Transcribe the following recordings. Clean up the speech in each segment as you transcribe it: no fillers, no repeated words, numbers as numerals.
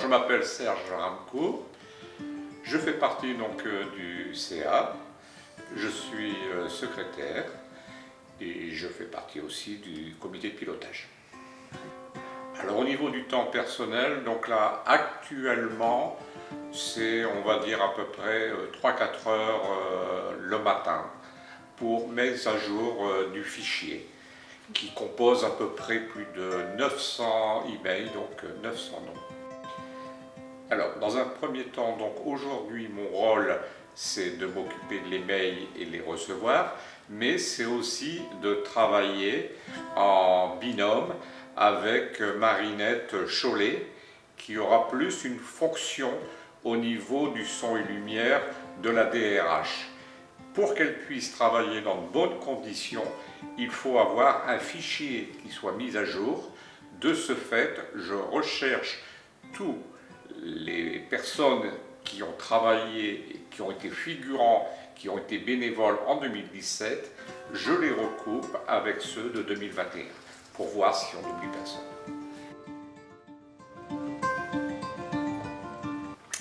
je m'appelle Serge Ramcourt, je fais partie donc du CA, je suis secrétaire et je fais partie aussi du comité de pilotage. Alors au niveau du temps personnel, donc là actuellement c'est on va dire à peu près 3-4 heures le matin pour mise à jour du fichier qui compose à peu près plus de 900 emails, donc 900 noms. Alors, dans un premier temps, donc aujourd'hui, mon rôle, c'est de m'occuper de les mails et les recevoir, mais c'est aussi de travailler en binôme avec Marinette Chollet, qui aura plus une fonction au niveau du son et lumière de la DRH. Pour qu'elle puisse travailler dans de bonnes conditions, il faut avoir un fichier qui soit mis à jour. De ce fait, je recherche tous les personnes qui ont travaillé, qui ont été figurants, qui ont été bénévoles en 2017, je les recoupe avec ceux de 2021 pour voir si on n'oublie personne.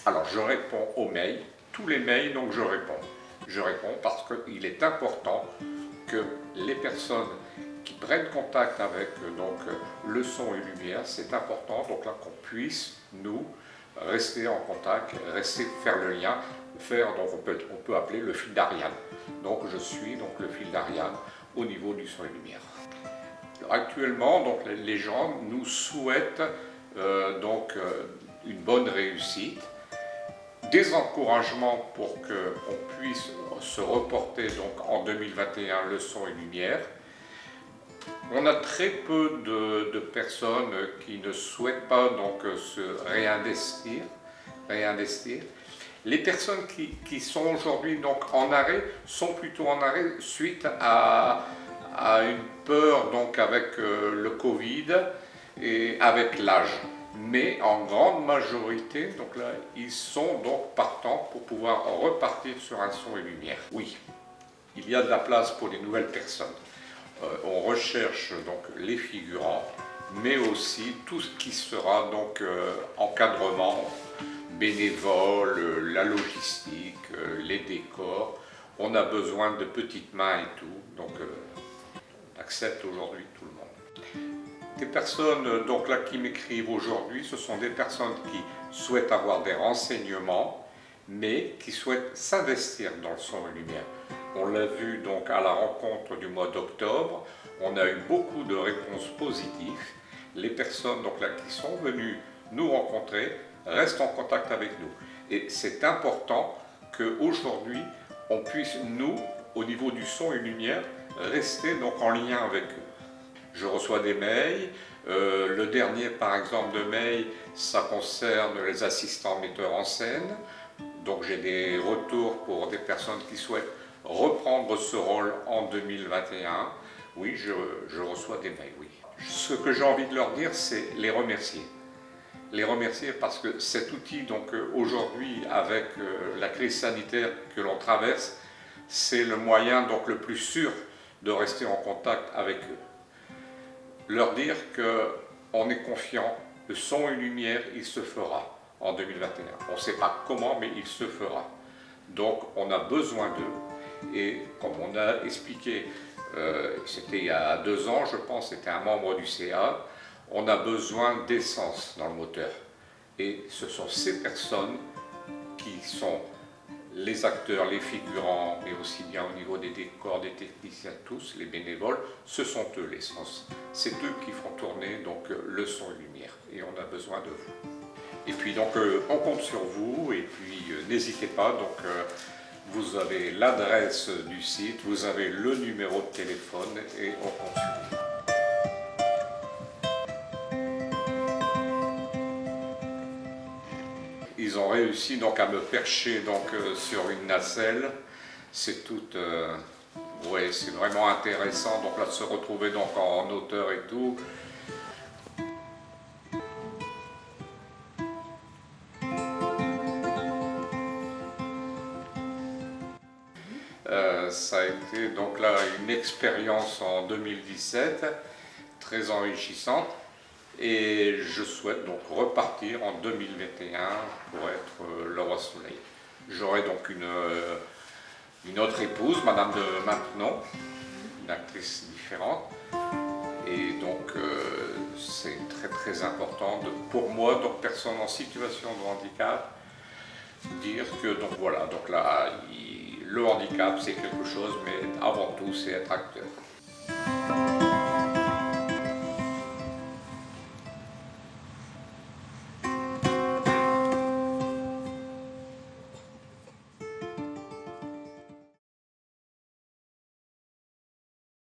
Alors je réponds aux mails, tous les mails donc je réponds. Je réponds parce qu'il est important que les personnes qui prennent contact avec donc, le son et lumière, c'est important donc là qu'on puisse nous rester en contact, rester faire le lien, faire donc on peut appeler le fil d'Ariane. Donc je suis donc le fil d'Ariane au niveau du son et lumière. Alors, actuellement donc les gens nous souhaitent une bonne réussite, des encouragements pour qu'on puisse se reporter donc en 2021 le son et lumière. On a très peu de personnes qui ne souhaitent pas donc se réinvestir. Les personnes qui sont aujourd'hui donc en arrêt sont plutôt en arrêt suite à une peur donc avec le Covid et avec l'âge. Mais en grande majorité, donc là, ils sont donc partants pour pouvoir repartir sur un son et lumière. Oui, il y a de la place pour les nouvelles personnes. On recherche donc les figurants, mais aussi tout ce qui sera donc encadrement, bénévole, la logistique, les décors. On a besoin de petites mains et tout, donc on accepte aujourd'hui tout le monde. Des personnes donc là qui m'écrivent aujourd'hui, ce sont des personnes qui souhaitent avoir des renseignements, mais qui souhaitent s'investir dans le son et lumière. On l'a vu donc à la rencontre du mois d'octobre, on a eu beaucoup de réponses positives. Les personnes donc là qui sont venues nous rencontrer restent en contact avec nous. Et c'est important qu'aujourd'hui, on puisse nous, au niveau du son et lumière, rester donc en lien avec eux. Je reçois des mails, le dernier par exemple de mail, ça concerne les assistants metteurs en scène. Donc j'ai des retours pour des personnes qui souhaitent reprendre ce rôle en 2021. Oui, je reçois des mails, oui. Ce que j'ai envie de leur dire, c'est les remercier. Les remercier parce que cet outil, donc aujourd'hui, avec la crise sanitaire que l'on traverse, c'est le moyen donc le plus sûr de rester en contact avec eux. Leur dire qu'on est confiant, le son et lumière, il se fera en 2021. On ne sait pas comment, mais il se fera. Donc on a besoin d'eux, et comme on a expliqué, c'était il y a 2 ans, je pense, c'était un membre du CA, on a besoin d'essence dans le moteur. Et ce sont ces personnes qui sont les acteurs, les figurants, mais aussi bien au niveau des décors, des techniciens, tous, les bénévoles, ce sont eux l'essence. C'est eux qui font tourner donc, le son et lumière, et on a besoin de vous. Et puis donc on compte sur vous, et puis n'hésitez pas, donc vous avez l'adresse du site, vous avez le numéro de téléphone, et on compte sur vous. Ils ont réussi donc à me percher donc sur une nacelle. C'est tout, ouais, c'est vraiment intéressant donc là de se retrouver donc en hauteur et tout. Ça a été donc là une expérience en 2017 très enrichissante. Et je souhaite donc repartir en 2021 pour être le roi Soleil. J'aurai donc une autre épouse, Madame de Maintenon, une actrice différente. Et donc c'est très très important pour moi, donc personne en situation de handicap, dire que donc voilà, donc là le handicap c'est quelque chose, mais avant tout c'est être acteur.